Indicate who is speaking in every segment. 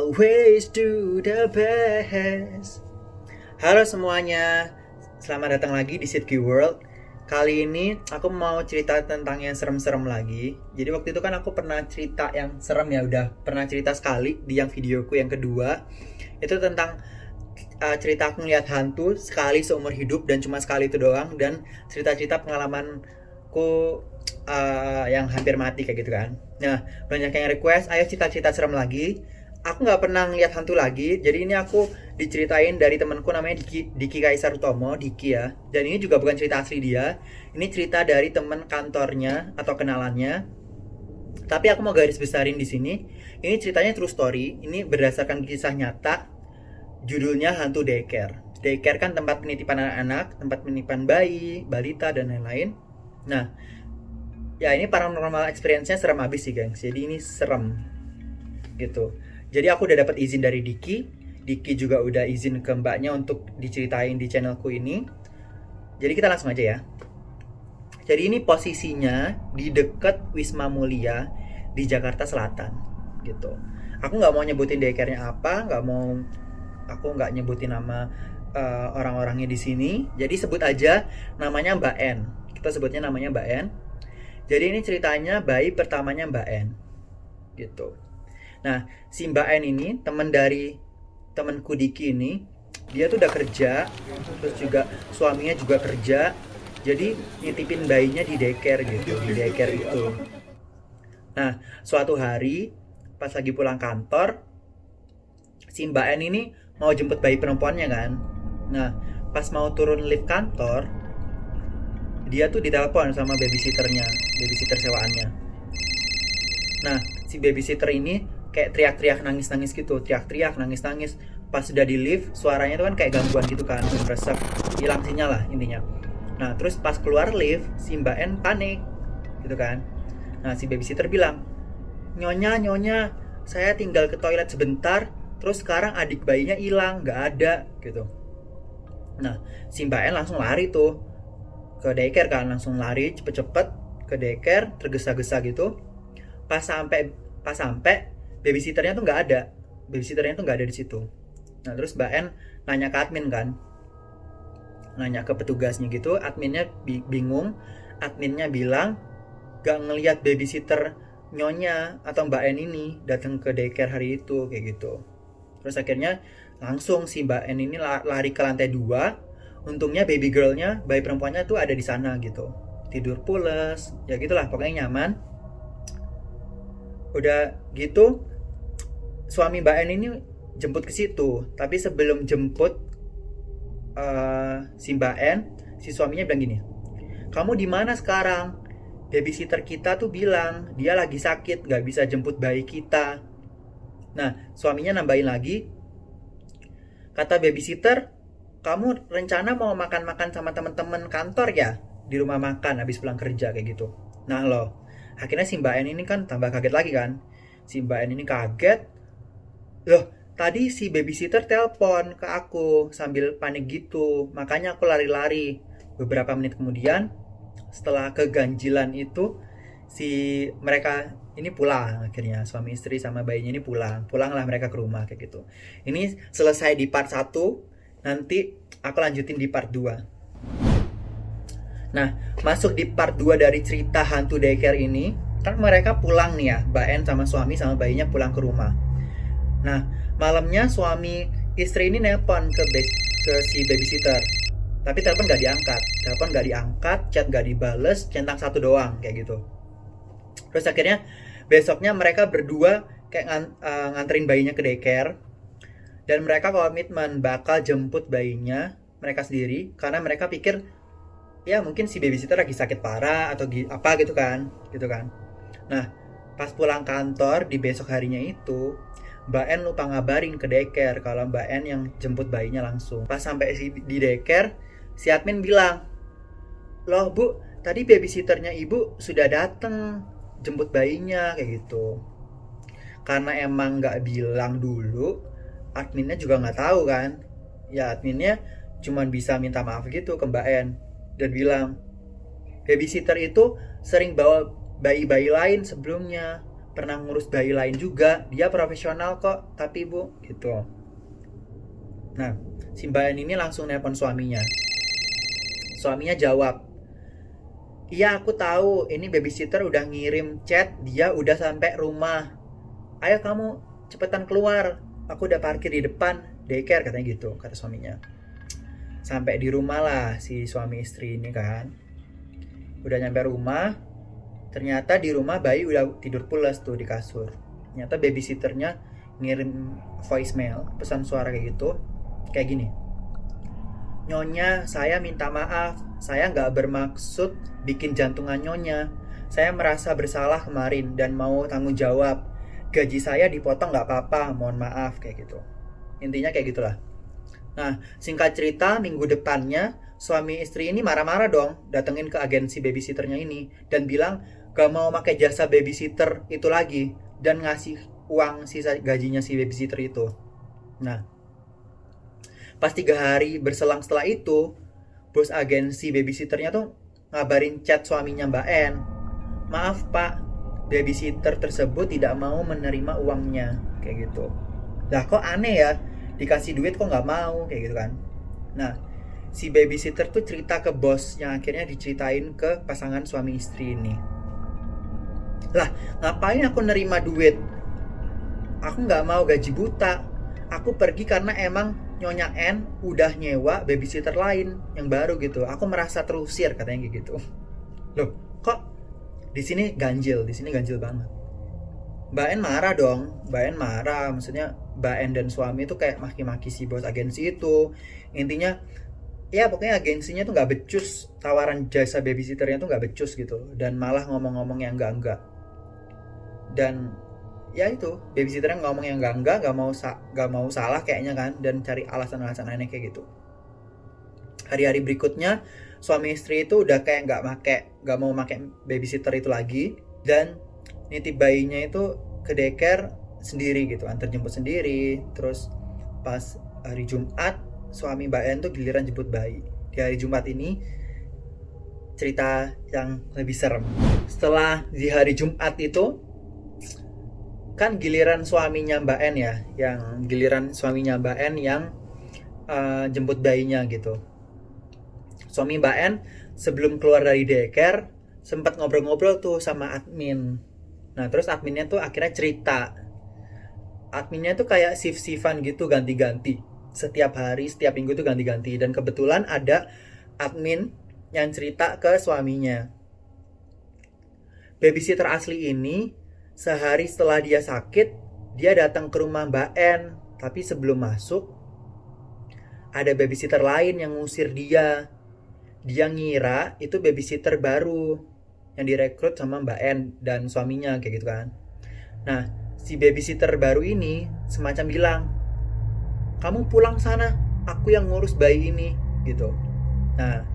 Speaker 1: always do the best. Halo semuanya, selamat datang lagi di Sidki World. Kali ini aku mau cerita tentang yang serem-serem lagi. Jadi waktu itu kan aku pernah cerita yang serem ya, udah pernah cerita sekali di yang videoku yang kedua. Itu tentang cerita aku ngeliat hantu sekali seumur hidup dan cuma sekali itu doang. Dan cerita-cerita pengalamanku yang hampir mati kayak gitu kan. Nah, banyak yang request, ayo cerita-cerita serem lagi. Aku nggak pernah ngeliat hantu lagi, jadi ini aku diceritain dari temanku namanya Diki Kaisar Utomo, Diki ya. Dan ini juga bukan cerita asli dia, ini cerita dari teman kantornya atau kenalannya. Tapi aku mau garis besarin di sini. Ini ceritanya true story, ini berdasarkan kisah nyata. Judulnya Hantu Daycare. Daycare kan tempat penitipan anak-anak, tempat penitipan bayi, balita dan lain-lain. Nah, ya ini paranormal experience-nya serem abis sih gengs. Jadi ini serem gitu. Jadi aku udah dapat izin dari Diki. Diki juga udah izin ke mbaknya untuk diceritain di channelku ini. Jadi kita langsung aja ya. Jadi ini posisinya di dekat Wisma Mulia di Jakarta Selatan gitu. Aku nggak mau nyebutin daycare-nya apa, aku nggak nyebutin nama orang-orangnya di sini. Jadi sebut aja namanya Mbak N. Kita sebutnya namanya Mbak N. Jadi ini ceritanya bayi pertamanya Mbak N gitu. Nah, si Mbak N ini teman dari temanku Diki ini, dia tuh udah kerja, terus juga suaminya juga kerja, jadi nitipin bayinya di daycare gitu, di daycare itu. Nah, suatu hari pas lagi pulang kantor, si Mbak N ini mau jemput bayi perempuannya kan. Nah, pas mau turun lift kantor, dia tuh ditelepon sama babysitternya, babysitter sewaannya. Nah, si babysitter ini kayak teriak-teriak nangis-nangis gitu, teriak-teriak nangis-nangis. Pas sudah di lift, suaranya tuh kan kayak gangguan gitu kan, resep, hilang sinyal lah intinya. Nah, terus pas keluar lift, si Mbak N panik gitu kan. Nah, si babysitter bilang, nyonya, saya tinggal ke toilet sebentar, terus sekarang adik bayinya hilang, nggak ada gitu. Nah, si Mbak N langsung lari tuh ke daycare kan, langsung lari cepet-cepet ke daycare, tergesa-gesa gitu. Pas sampai babysitternya tuh nggak ada, di situ. Nah, terus Mbak N nanya ke admin kan, nanya ke petugasnya gitu. Adminnya bingung. Adminnya bilang gak ngelihat babysitter nyonya atau Mbak N ini datang ke daycare hari itu kayak gitu. Terus akhirnya langsung si Mbak N ini lari ke lantai 2. Untungnya baby girlnya, bayi perempuannya tuh ada di sana gitu, tidur pules ya gitulah, pokoknya nyaman. Udah gitu suami Mbak N ini jemput ke situ, tapi sebelum jemput si Mbak N, si suaminya bilang gini, kamu di mana sekarang? Babysitter kita tuh bilang dia lagi sakit, nggak bisa jemput bayi kita. Nah, suaminya nambahin lagi, kata babysitter, kamu rencana mau makan-makan sama teman-teman kantor ya di rumah makan habis pulang kerja kayak gitu. Nah loh, akhirnya si Mbak N ini kan tambah kaget lagi kan. Si Mbak N ini kaget, loh tadi si babysitter telepon ke aku sambil panik gitu, makanya aku lari-lari. Beberapa menit kemudian, setelah keganjilan itu, si mereka ini pulang. Akhirnya suami istri sama bayinya ini pulanglah mereka ke rumah kayak gitu. Ini selesai di part 1. Nanti aku lanjutin di part 2. Nah, masuk di part 2 dari cerita hantu daycare ini, kan mereka pulang nih ya, Mbak N sama suami sama bayinya pulang ke rumah. Nah, malamnya suami istri ini nelpon ke si babysitter, tapi telepon gak diangkat, chat gak dibales, centang satu doang kayak gitu. Terus akhirnya besoknya mereka berdua kayak nganterin bayinya ke daycare, dan mereka komitmen bakal jemput bayinya mereka sendiri karena mereka pikir ya mungkin si babysitter lagi sakit parah atau apa gitu kan. Nah, pas pulang kantor di besok harinya itu, Mbak N lupa ngabarin ke daycare kalau Mbak N yang jemput bayinya langsung. Pas sampai di daycare, si admin bilang, loh bu, tadi babysitternya ibu sudah dateng jemput bayinya kayak gitu. Karena emang nggak bilang dulu, adminnya juga nggak tahu kan. Ya adminnya cuma bisa minta maaf gitu ke Mbak N dan bilang, babysitter itu sering bawa bayi-bayi lain sebelumnya, pernah ngurus bayi lain juga, dia profesional kok, tapi bu, gitu. Nah, si Mbak N ini langsung nelpon suaminya. Suaminya jawab, iya aku tahu, ini babysitter udah ngirim chat, dia udah sampai rumah. Ayo kamu cepetan keluar, aku udah parkir di depan daycare, katanya gitu, kata suaminya. Sampai di rumah lah si suami istri ini kan. Udah nyampe rumah, ternyata di rumah bayi udah tidur pulas tuh di kasur. Ternyata babysitternya ngirim voicemail, pesan suara kayak gitu, kayak gini. Nyonya, saya minta maaf, saya nggak bermaksud bikin jantungan Nyonya. Saya merasa bersalah kemarin dan mau tanggung jawab. Gaji saya dipotong nggak apa-apa, mohon maaf, kayak gitu. Intinya kayak gitulah. Nah, singkat cerita, minggu depannya suami istri ini marah-marah dong, datengin ke agensi babysitternya ini dan bilang gak mau pakai jasa babysitter itu lagi dan ngasih uang sisa gajinya si babysitter itu. Nah, pas 3 hari berselang setelah itu, bos agensi babysitternya tuh ngabarin chat suaminya Mbak N. Maaf pak, babysitter tersebut tidak mau menerima uangnya, kayak gitu. Lah kok aneh ya, dikasih duit kok nggak mau, kayak gitu kan. Nah, si babysitter tuh cerita ke bos yang akhirnya diceritain ke pasangan suami istri ini. Lah, ngapain aku nerima duit? Aku nggak mau gaji buta. Aku pergi karena emang Nyonya N udah nyewa babysitter lain yang baru gitu. Aku merasa terusir, katanya gitu. Loh, kok di sini ganjil banget. Mbak N marah dong, Mbak N marah, maksudnya Mbak N dan suami itu kayak maki-maki si bos agensi itu. Intinya, ya pokoknya agensinya tuh nggak becus, tawaran jasa babysitternya tuh nggak becus gitu, dan malah ngomong-ngomong yang enggak. Dan ya itu, babysitternya ngomong yang enggak, nggak mau salah kayaknya kan, dan cari alasan-alasan aneh kayak gitu. Hari-hari berikutnya, suami istri itu udah kayak nggak mau pakai babysitter itu lagi, dan nitip bayinya itu ke daycare sendiri gitu, antar jemput sendiri. Terus pas hari Jumat, suami Mbak N tuh giliran jemput bayi. Di hari Jumat ini cerita yang lebih serem. Setelah di hari Jumat itu kan giliran suaminya Mbak N ya, yang jemput bayinya gitu. Suami Mbak N sebelum keluar dari daycare sempat ngobrol-ngobrol tuh sama admin. Nah terus adminnya tuh akhirnya cerita, adminnya tuh kayak shift-shiftan gitu, ganti-ganti. Setiap hari, setiap minggu tuh ganti-ganti. Dan kebetulan ada admin yang cerita ke suaminya. Babysitter asli ini, sehari setelah dia sakit, dia datang ke rumah Mbak N. Tapi sebelum masuk, ada babysitter lain yang ngusir dia. Dia ngira itu babysitter baru yang direkrut sama Mbak N dan suaminya, kayak gitu kan. Nah, si babysitter baru ini semacam bilang, kamu pulang sana, aku yang ngurus bayi ini, gitu. Nah,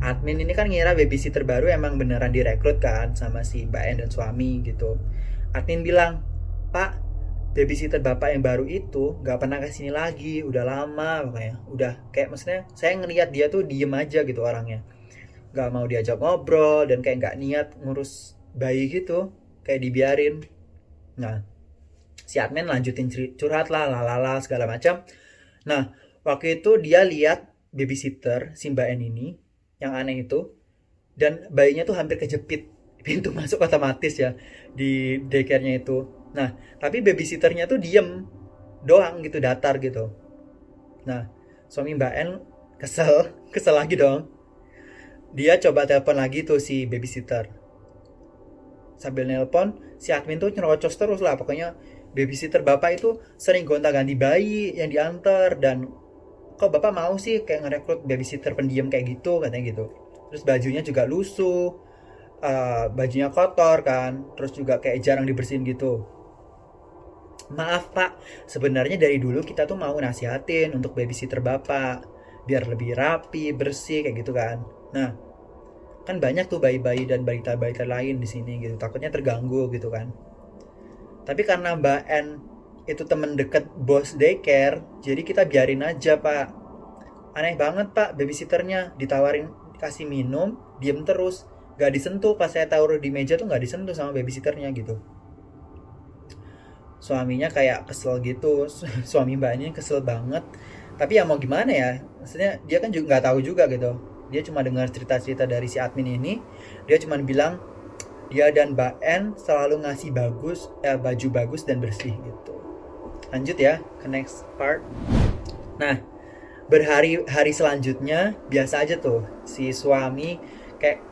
Speaker 1: admin ini kan ngira babysitter baru emang beneran direkrut kan sama si Mbak N dan suami gitu. Admin bilang, Pak, babysitter bapak yang baru itu gak pernah kesini lagi, udah lama pokoknya. Udah kayak maksudnya saya ngeliat dia tuh diem aja gitu orangnya, gak mau diajak ngobrol dan kayak gak niat ngurus bayi gitu, kayak dibiarin. Nah, si admin lanjutin curhat lah, lalala segala macam. Nah, waktu itu dia lihat babysitter si Mbak N ini yang aneh itu, dan bayinya tuh hampir kejepit pintu masuk otomatis ya di daycare-nya itu. Nah, tapi babysitternya tuh diem doang gitu, datar gitu. Nah, suami Mbak N kesel lagi dong. Dia coba telepon lagi tuh si babysitter. Sambil nelpon, si admin tuh nyerocos terus lah. Pokoknya babysitter bapak itu sering gonta-ganti bayi yang diantar, dan kok bapak mau sih kayak ngerekrut babysitter pendiam kayak gitu, katanya gitu. Terus bajunya juga lusuh, bajunya kotor kan, terus juga kayak jarang dibersihin gitu. Maaf pak, sebenarnya dari dulu kita tuh mau nasihatin untuk babysitter bapak biar lebih rapi, bersih kayak gitu kan. Nah, kan banyak tuh bayi-bayi dan balita-balita lain di sini gitu, takutnya terganggu gitu kan. Tapi karena Mbak N itu temen deket bos daycare, jadi kita biarin aja pak. Aneh banget pak, babysitternya ditawarin kasih minum, diem terus, gak disentuh. Pas saya taruh di meja tuh gak disentuh sama babysitternya gitu. suaminya kayak kesel gitu. Suami Mbak ini kesel banget, tapi ya mau gimana ya, maksudnya dia kan juga nggak tahu juga gitu. Dia cuma dengar cerita-cerita dari si admin ini. Dia cuma bilang dia dan Mbak N selalu ngasih baju bagus dan bersih gitu. Lanjut ya ke next part. Nah, berhari-hari selanjutnya biasa aja tuh si suami kayak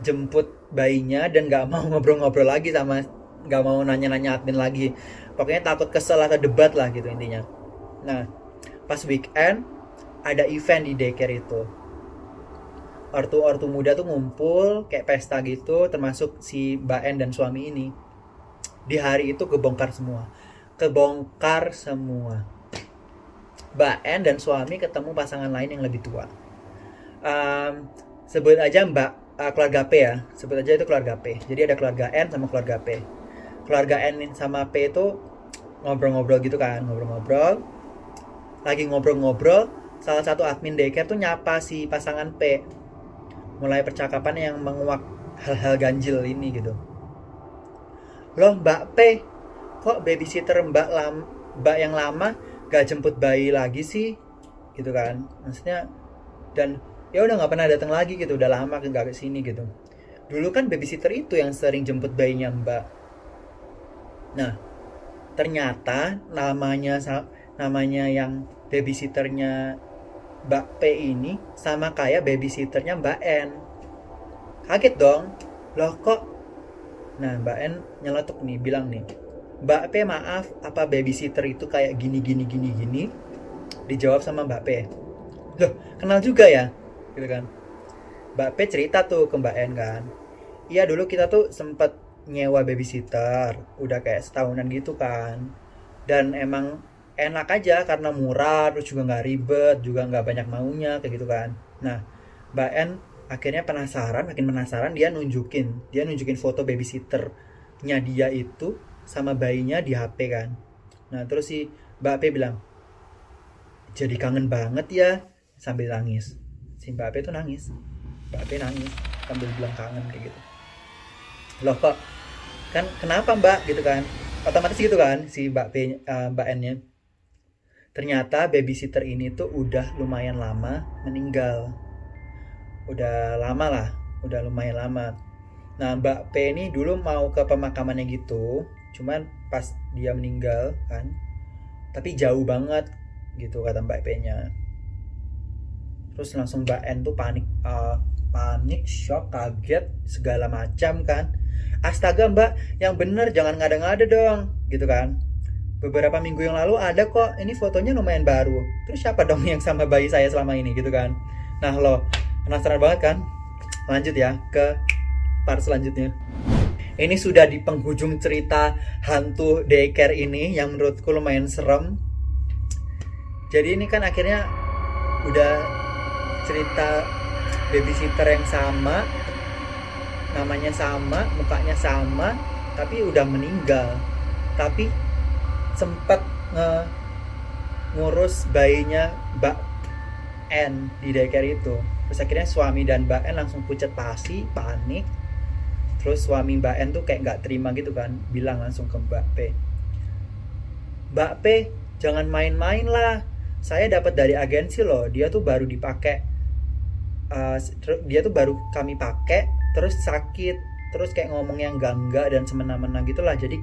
Speaker 1: jemput bayinya dan nggak mau ngobrol-ngobrol lagi sama, nggak mau nanya-nanya admin lagi. Pokoknya takut kesel atau debat lah gitu intinya. Nah, pas weekend ada event di daycare itu. Ortu-ortu muda tuh ngumpul kayak pesta gitu, termasuk si Mbak N dan suami ini. Di hari itu kebongkar semua. Kebongkar semua. Mbak N dan suami ketemu pasangan lain yang lebih tua. Sebut aja keluarga P ya. Sebut aja itu keluarga P. Jadi ada keluarga N sama keluarga P. Keluarga N sama P itu ngobrol-ngobrol gitu kan, ngobrol-ngobrol. Lagi ngobrol-ngobrol, salah satu admin daycare tuh nyapa si pasangan P. Mulai percakapan yang menguak hal-hal ganjil ini gitu. Loh Mbak P, kok babysitter Mbak yang lama gak jemput bayi lagi sih? Gitu kan. Maksudnya, dan ya udah gak pernah datang lagi gitu, udah lama gak kesini gitu. Dulu kan babysitter itu yang sering jemput bayinya Mbak. Nah, ternyata namanya yang babysitternya Mbak P ini sama kayak babysitternya Mbak N. Kaget dong. Loh kok? Nah, Mbak N nyeletuk nih, bilang nih, Mbak P maaf, apa babysitter itu kayak gini. Dijawab sama Mbak P. Loh, kenal juga ya? Gitu kan. Mbak P cerita tuh ke Mbak N kan. Iya, dulu kita tuh sempet nyewa babysitter, udah kayak setahunan gitu kan. Dan emang enak aja karena murah, terus juga nggak ribet, juga nggak banyak maunya kayak gitu kan. Nah, Mbak N akhirnya makin penasaran, dia nunjukin foto babysitternya dia itu sama bayinya di HP kan. Nah, terus si Mbak P bilang, jadi kangen banget ya, sambil nangis. Si Mbak P tuh nangis. Mbak P nangis sambil bilang kangen kayak gitu. Loh kok, kan kenapa Mbak gitu kan? Otomatis gitu kan si Mbak N-nya. Ternyata babysitter ini tuh udah lumayan lama meninggal. Udah lumayan lama. Nah, Mbak P ini dulu mau ke pemakamannya gitu, cuman pas dia meninggal kan, tapi jauh banget gitu kata Mbak P-nya. Terus langsung Mbak N tuh panik, shock, kaget, segala macam kan. Astaga Mbak, yang bener jangan ngada-ngada dong, gitu kan. Beberapa minggu yang lalu ada kok, ini fotonya lumayan baru. Terus siapa dong yang sama bayi saya selama ini gitu kan. Nah lo, penasaran banget kan? Lanjut ya ke part selanjutnya. Ini sudah di penghujung cerita hantu daycare ini yang menurutku lumayan serem. Jadi ini kan akhirnya udah cerita babysitter yang sama, namanya sama, mukanya sama, tapi udah meninggal. Tapi sempat ngurus bayinya Mbak N di daycare itu. Terus akhirnya suami dan Mbak N langsung pucat pasi, panik. Terus suami Mbak N tuh kayak gak terima gitu kan, bilang langsung ke Mbak P, Mbak P jangan main-main lah, saya dapat dari agensi loh, dia tuh baru kami pakai, terus sakit, terus kayak ngomong yang enggak dan semena-mena gitulah, jadi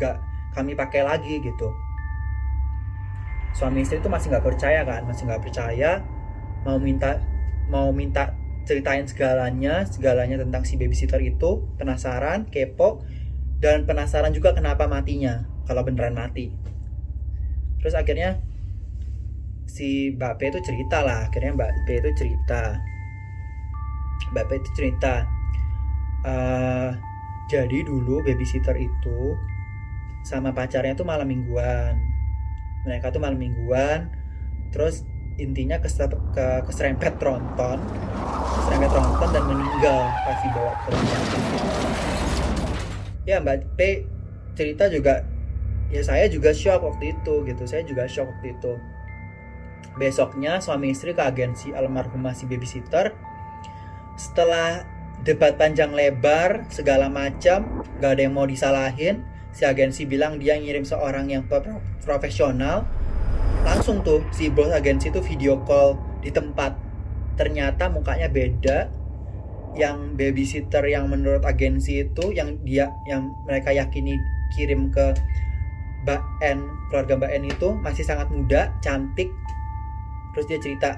Speaker 1: gak kami pakai lagi gitu. Suami istri itu masih nggak percaya, mau minta ceritain segalanya tentang si babysitter itu, penasaran, kepo, dan penasaran juga kenapa matinya, kalau beneran mati. Terus akhirnya si Mbak P itu cerita, jadi dulu babysitter itu sama pacarnya tuh malam mingguan. Terus intinya keserempet tronton dan meninggal pas dibawa ke rumah sakit. Ya Mbak P cerita juga, ya saya juga shock waktu itu. Besoknya suami istri ke agensi almarhumah si babysitter. Setelah debat panjang lebar segala macam, gak ada yang mau disalahin, si agensi bilang dia ngirim seorang yang profesional. Langsung tuh si bos agensi tuh video call di tempat. Ternyata mukanya beda. Yang babysitter yang menurut agensi itu yang mereka yakini kirim ke Mbak N, keluarga Mbak N itu masih sangat muda, cantik. Terus dia cerita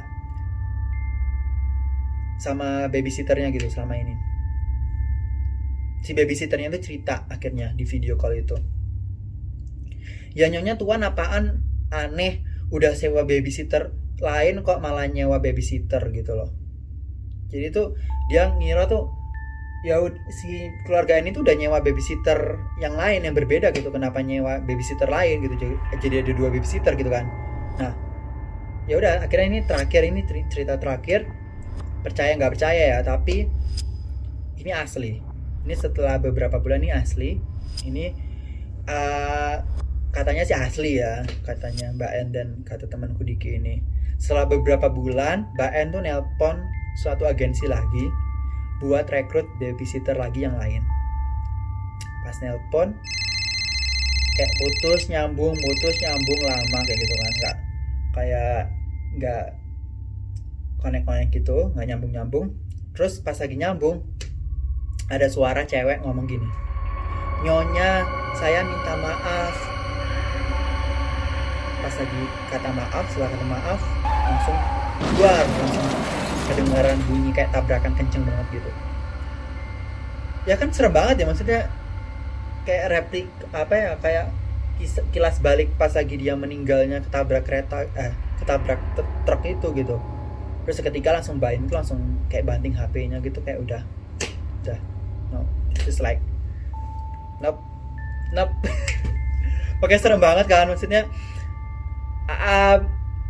Speaker 1: sama babysitternya gitu selama ini. Si babysitternya itu cerita akhirnya di video call itu. Ya nyonya tuan apaan aneh, udah sewa babysitter lain kok malah nyewa babysitter gitu loh. Jadi tuh dia ngira tuh ya si keluarga ini tuh udah nyewa babysitter yang lain yang berbeda gitu, kenapa nyewa babysitter lain gitu, jadi ada 2 babysitter gitu kan. Nah ya udah akhirnya ini terakhir, ini cerita terakhir, percaya nggak percaya ya, tapi ini asli, ini setelah beberapa bulan ini asli, ini katanya sih asli ya, katanya Mbak N dan kata temanku Diki ini. Setelah beberapa bulan Mbak N tuh nelpon suatu agensi lagi buat rekrut babysitter lagi yang lain. Pas nelpon kayak putus nyambung lama kayak gitu kan, nggak connect gitu, nggak nyambung. Terus pas lagi nyambung ada suara cewek ngomong gini, nyonya saya minta maaf. Pas lagi kata maaf, setelah kata maaf langsung kedengaran bunyi kayak tabrakan kenceng banget gitu. Ya kan serem banget ya, maksudnya kayak replik apa ya, kayak kilas balik pas lagi dia meninggalnya ketabrak truk itu gitu. Terus seketika langsung itu langsung kayak banting HP-nya gitu, kayak udah no, just like nope. Oke, serem banget kan, maksudnya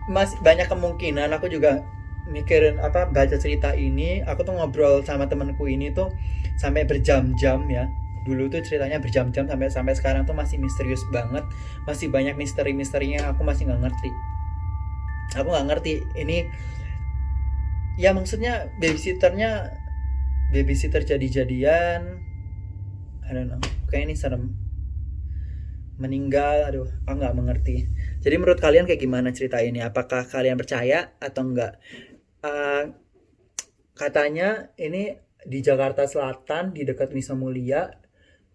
Speaker 1: masih banyak kemungkinan. Aku juga mikirin baca cerita ini, aku tuh ngobrol sama temanku ini tuh sampai berjam-jam ya. Dulu tuh ceritanya berjam-jam, sampai sekarang tuh masih misterius banget, masih banyak misteri-misterinya, aku masih nggak ngerti ini ya, maksudnya babysitter jadi-jadian, I don't know, kayak ini serem, meninggal, aduh aku nggak mengerti. Jadi menurut kalian kayak gimana cerita ini, apakah kalian percaya atau enggak? Katanya ini di Jakarta Selatan di dekat Wisma Mulia.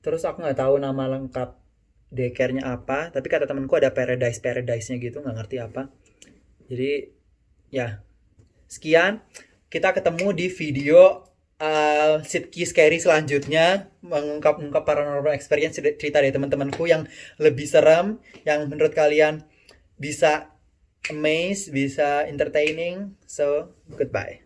Speaker 1: Terus aku nggak tahu nama lengkap daycare-nya apa, tapi kata temanku ada paradise-nya gitu, nggak ngerti apa. Jadi ya sekian, kita ketemu di video Sidki Scary selanjutnya, mengungkap paranormal experience, cerita dari teman-temanku yang lebih serem, yang menurut kalian bisa amaze, bisa entertaining. So goodbye.